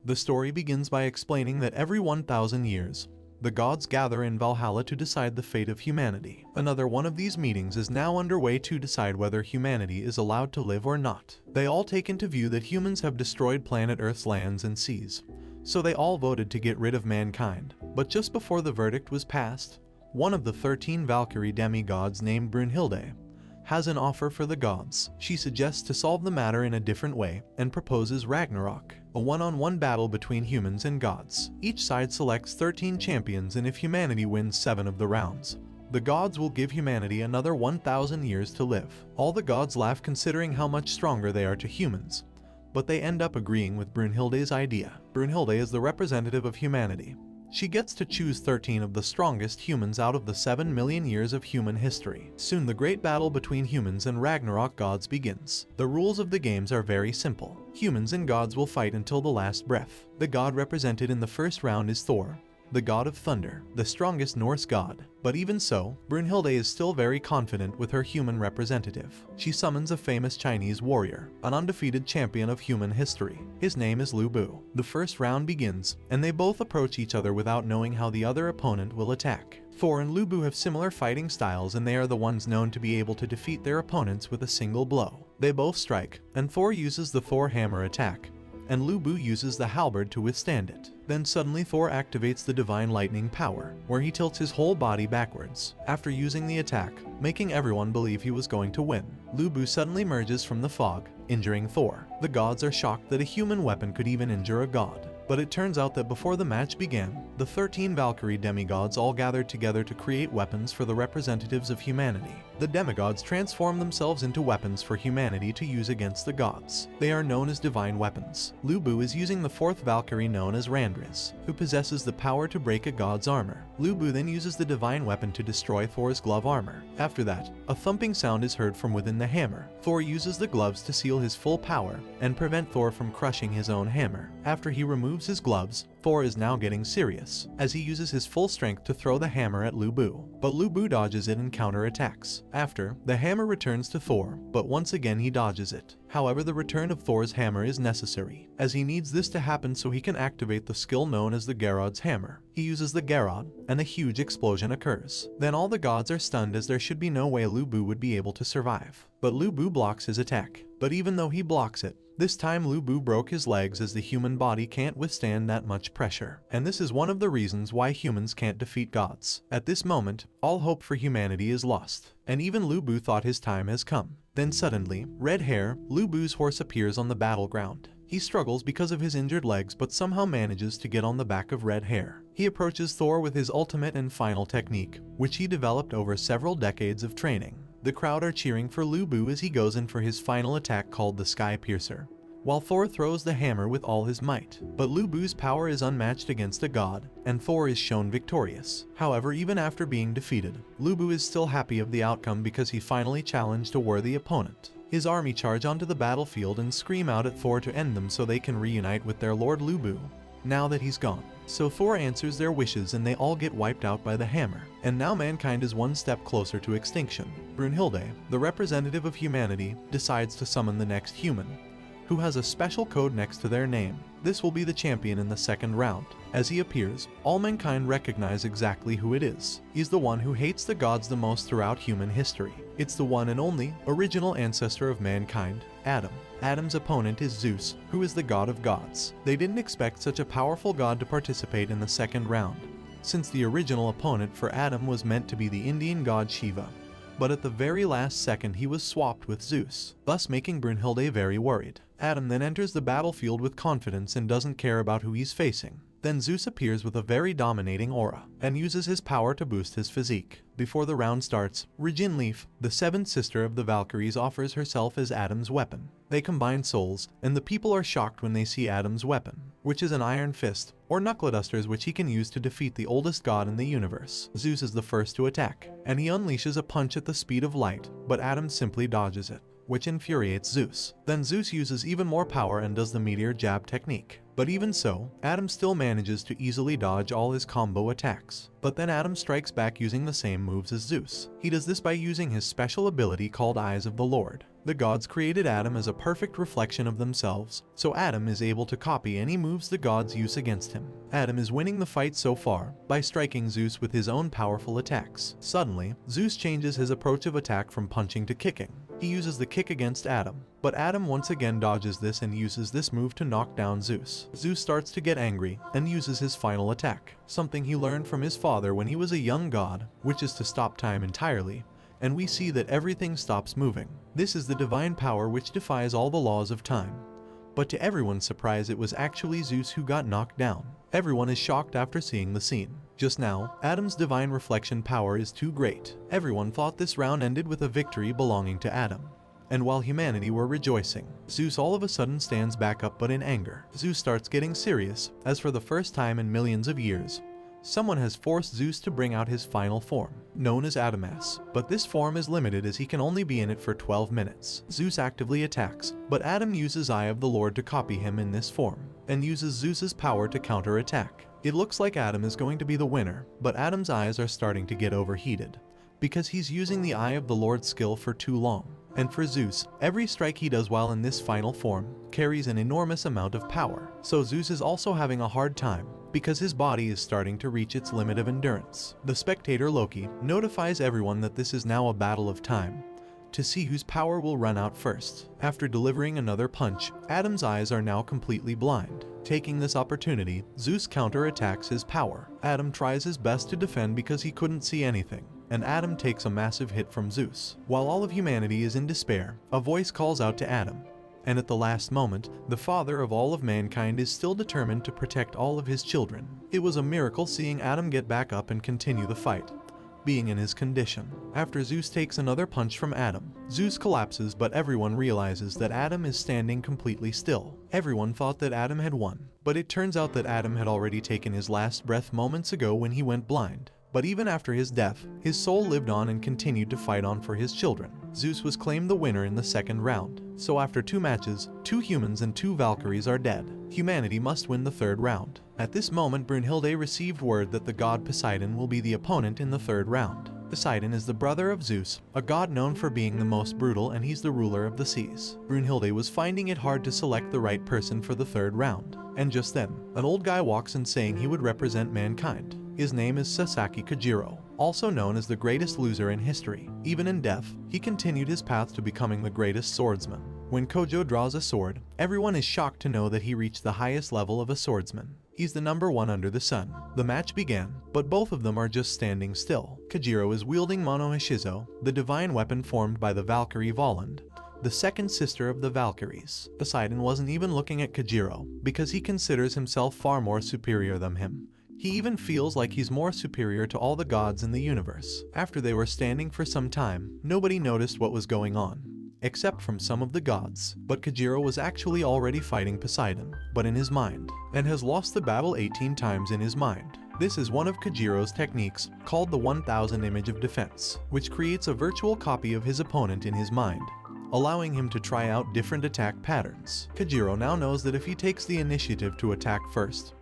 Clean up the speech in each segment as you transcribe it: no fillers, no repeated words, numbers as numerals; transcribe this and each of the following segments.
The story begins by explaining that every 1,000 years, the gods gather in Valhalla to decide the fate of humanity. Another one of these meetings is now underway to decide whether humanity is allowed to live or not. They all take into view that humans have destroyed planet Earth's lands and seas, so they all voted to get rid of mankind. But just before the verdict was passed, one of the 13 Valkyrie demigods named Brunhilde has an offer for the gods. She suggests to solve the matter in a different way and proposes Ragnarok, a one-on-one battle between humans and gods. Each side selects 13 champions, and if humanity wins 7 of the rounds, the gods will give humanity another 1,000 years to live. All the gods laugh considering how much stronger they are to humans, but they end up agreeing with Brunhilde's idea. Brunhilde is the representative of humanity. She gets to choose 13 of the strongest humans out of the 7 million years of human history. Soon the great battle between humans and Ragnarok gods begins. The rules of the games are very simple. Humans and gods will fight until the last breath. The god represented in the first round is Thor, the god of thunder, the strongest Norse god. But even so, Brunhilde is still very confident with her human representative. She summons a famous Chinese warrior, an undefeated champion of human history. His name is Lu Bu. The first round begins, and they both approach each other without knowing how the other opponent will attack. Thor and Lu Bu have similar fighting styles, and they are the ones known to be able to defeat their opponents with a single blow. They both strike, and Thor uses the Thor hammer attack, and Lu Bu uses the halberd to withstand it. Then suddenly Thor activates the divine lightning power, where he tilts his whole body backwards, after using the attack, making everyone believe he was going to win. Lu Bu suddenly emerges from the fog, injuring Thor. The gods are shocked that a human weapon could even injure a god. But it turns out that before the match began, the 13 Valkyrie demigods all gathered together to create weapons for the representatives of humanity. The demigods transform themselves into weapons for humanity to use against the gods. They are known as divine weapons. Lu Bu is using the 4th Valkyrie known as Randris, who possesses the power to break a god's armor. Lu Bu then uses the divine weapon to destroy Thor's glove armor. After that, a thumping sound is heard from within the hammer. Thor uses the gloves to seal his full power and prevent Thor from crushing his own hammer. After he removes his gloves, Thor is now getting serious, as he uses his full strength to throw the hammer at Lu Bu. But Lu Bu dodges it and counterattacks. After, the hammer returns to Thor, but once again he dodges it. However, the return of Thor's hammer is necessary, as he needs this to happen so he can activate the skill known as the Gerod's hammer. He uses the Gerod, and a huge explosion occurs. Then all the gods are stunned, as there should be no way Lu Bu would be able to survive. But Lu Bu blocks his attack. But even though he blocks it, this time Lu Bu broke his legs, as the human body can't withstand that much pressure. And this is one of the reasons why humans can't defeat gods. At this moment, all hope for humanity is lost, and even Lu Bu thought his time has come. Then suddenly, red hair, Lu Bu's horse appears on the battleground. He struggles because of his injured legs, but somehow manages to get on the back of red hair. He approaches Thor with his ultimate and final technique, which he developed over several decades of training. The crowd are cheering for Lu Bu as he goes in for his final attack called the Sky Piercer, while Thor throws the hammer with all his might. But Lu Bu's power is unmatched against a god, and Thor is shown victorious. However, even after being defeated, Lu Bu is still happy of the outcome because he finally challenged a worthy opponent. His army charge onto the battlefield and scream out at Thor to end them so they can reunite with their lord Lu Bu, now that he's gone. So Thor answers their wishes and they all get wiped out by the hammer. And now mankind is one step closer to extinction. Brunhilde, the representative of humanity, decides to summon the next human, who has a special code next to their name. This will be the champion in the second round. As he appears, all mankind recognize exactly who it is. He's the one who hates the gods the most throughout human history. It's the one and only original ancestor of mankind, Adam. Adam's opponent is Zeus, who is the god of gods. They didn't expect such a powerful god to participate in the second round, since the original opponent for Adam was meant to be the Indian god Shiva. But at the very last second he was swapped with Zeus, thus making Brunhilde very worried. Adam then enters the battlefield with confidence and doesn't care about who he's facing. Then Zeus appears with a very dominating aura, and uses his power to boost his physique. Before the round starts, Reginleif, the seventh sister of the Valkyries, offers herself as Adam's weapon. They combine souls, and the people are shocked when they see Adam's weapon, which is an iron fist, or knuckle dusters, which he can use to defeat the oldest god in the universe. Zeus is the first to attack, and he unleashes a punch at the speed of light, but Adam simply dodges it. which infuriates Zeus. Then Zeus uses even more power and does the meteor jab technique. But even so, Adam still manages to easily dodge all his combo attacks. But then Adam strikes back using the same moves as Zeus. He does this by using his special ability called Eyes of the Lord. The gods created Adam as a perfect reflection of themselves, so Adam is able to copy any moves the gods use against him. Adam is winning the fight so far by striking Zeus with his own powerful attacks. Suddenly, Zeus changes his approach of attack from punching to kicking. He uses the kick against Adam, but Adam once again dodges this and uses this move to knock down Zeus. Zeus starts to get angry and uses his final attack, something he learned from his father when he was a young god, which is to stop time entirely, and we see that everything stops moving. This is the divine power which defies all the laws of time. But to everyone's surprise, it was actually Zeus who got knocked down. Everyone is shocked after seeing the scene. Just now, Adam's divine reflection power is too great. Everyone thought this round ended with a victory belonging to Adam. And while humanity were rejoicing, Zeus all of a sudden stands back up, but in anger. Zeus starts getting serious, as for the first time in millions of years, someone has forced Zeus to bring out his final form, known as Adamas, but this form is limited as he can only be in it for 12 minutes. Zeus actively attacks, but Adam uses Eye of the Lord to copy him in this form, and uses Zeus's power to counter-attack. It looks like Adam is going to be the winner, but Adam's eyes are starting to get overheated, because he's using the Eye of the Lord skill for too long. And for Zeus, every strike he does while in this final form carries an enormous amount of power. So Zeus is also having a hard time, because his body is starting to reach its limit of endurance. The spectator Loki notifies everyone that this is now a battle of time, to see whose power will run out first. After delivering another punch, Adam's eyes are now completely blind. Taking this opportunity, Zeus counterattacks his power. Adam tries his best to defend because he couldn't see anything, and Adam takes a massive hit from Zeus. While all of humanity is in despair, a voice calls out to Adam. And at the last moment, the father of all of mankind is still determined to protect all of his children. It was a miracle seeing Adam get back up and continue the fight, being in his condition. After Zeus takes another punch from Adam, Zeus collapses, but everyone realizes that Adam is standing completely still. Everyone thought that Adam had won, but it turns out that Adam had already taken his last breath moments ago when he went blind. But even after his death, his soul lived on and continued to fight on for his children. Zeus was claimed the winner in the second round. So after 2 matches, 2 humans and 2 Valkyries are dead. Humanity must win the third round. At this moment, Brunhilde received word that the god Poseidon will be the opponent in the third round. Poseidon is the brother of Zeus, a god known for being the most brutal, and he's the ruler of the seas. Brunhilde was finding it hard to select the right person for the third round. And just then, an old guy walks in saying he would represent mankind. His name is Sasaki Kojiro, also known as the greatest loser in history. Even in death, he continued his path to becoming the greatest swordsman. When Kojo draws a sword, everyone is shocked to know that he reached the highest level of a swordsman. He's the number 1 under the sun. The match began, but both of them are just standing still. Kojiro is wielding Mono Hishizo, the divine weapon formed by the Valkyrie Volund, the second sister of the Valkyries. Poseidon wasn't even looking at Kojiro, because he considers himself far more superior than him. He even feels like he's more superior to all the gods in the universe. After they were standing for some time, nobody noticed what was going on, except from some of the gods. But Kojiro was actually already fighting Poseidon, but in his mind, and has lost the battle 18 times in his mind. This is one of Kojiro's techniques, called the 1000 image of defense, which creates a virtual copy of his opponent in his mind, allowing him to try out different attack patterns. Kojiro now knows that if he takes the initiative to attack first,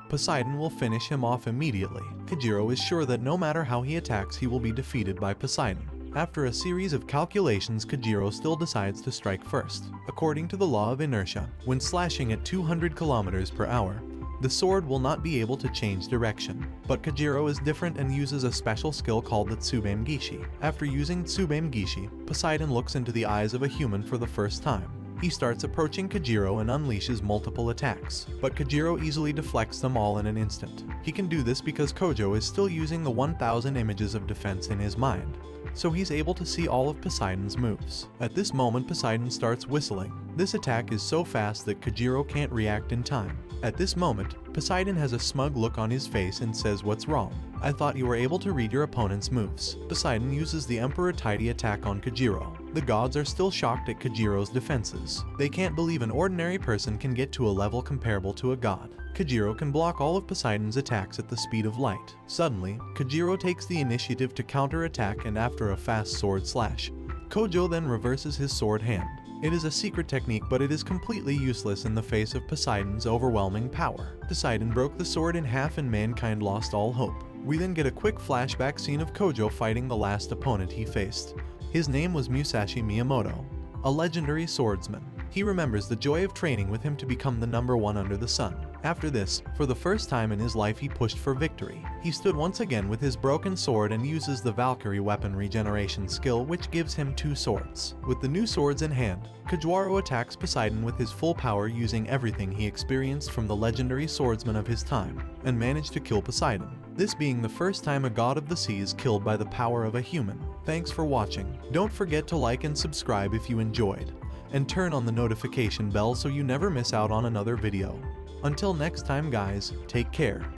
Poseidon will finish him off immediately. Kojiro is sure that no matter how he attacks, he will be defeated by Poseidon. After a series of calculations, Kojiro still decides to strike first. According to the law of inertia, when slashing at 200 km per hour, the sword will not be able to change direction. But Kojiro is different and uses a special skill called the Tsubeim Gishi. After using Tsubeim Gishi, Poseidon looks into the eyes of a human for the first time. He starts approaching Kojiro and unleashes multiple attacks, but Kojiro easily deflects them all in an instant. He can do this because Kojo is still using the 1000 images of defense in his mind, so he's able to see all of Poseidon's moves. At this moment, Poseidon starts whistling. This attack is so fast that Kojiro can't react in time. At this moment, Poseidon has a smug look on his face and says, "What's wrong? I thought you were able to read your opponent's moves." Poseidon uses the Emperor Tidy attack on Kojiro. The gods are still shocked at Kojiro's defenses. They can't believe an ordinary person can get to a level comparable to a god. Kojiro can block all of Poseidon's attacks at the speed of light. Suddenly, Kojiro takes the initiative to counterattack, and after a fast sword slash, Kojo then reverses his sword hand. It is a secret technique, but it is completely useless in the face of Poseidon's overwhelming power. Poseidon broke the sword in half and mankind lost all hope. We then get a quick flashback scene of Kojo fighting the last opponent he faced. His name was Musashi Miyamoto, a legendary swordsman. He remembers the joy of training with him to become the #1 under the sun. After this, for the first time in his life, he pushed for victory. He stood once again with his broken sword and uses the Valkyrie weapon regeneration skill, which gives him 2 swords. With the new swords in hand, Kojo attacks Poseidon with his full power, using everything he experienced from the legendary swordsman of his time, and managed to kill Poseidon. This being the first time a god of the sea is killed by the power of a human. Thanks for watching. Don't forget to like and subscribe if you enjoyed, and turn on the notification bell so you never miss out on another video. Until next time guys, take care.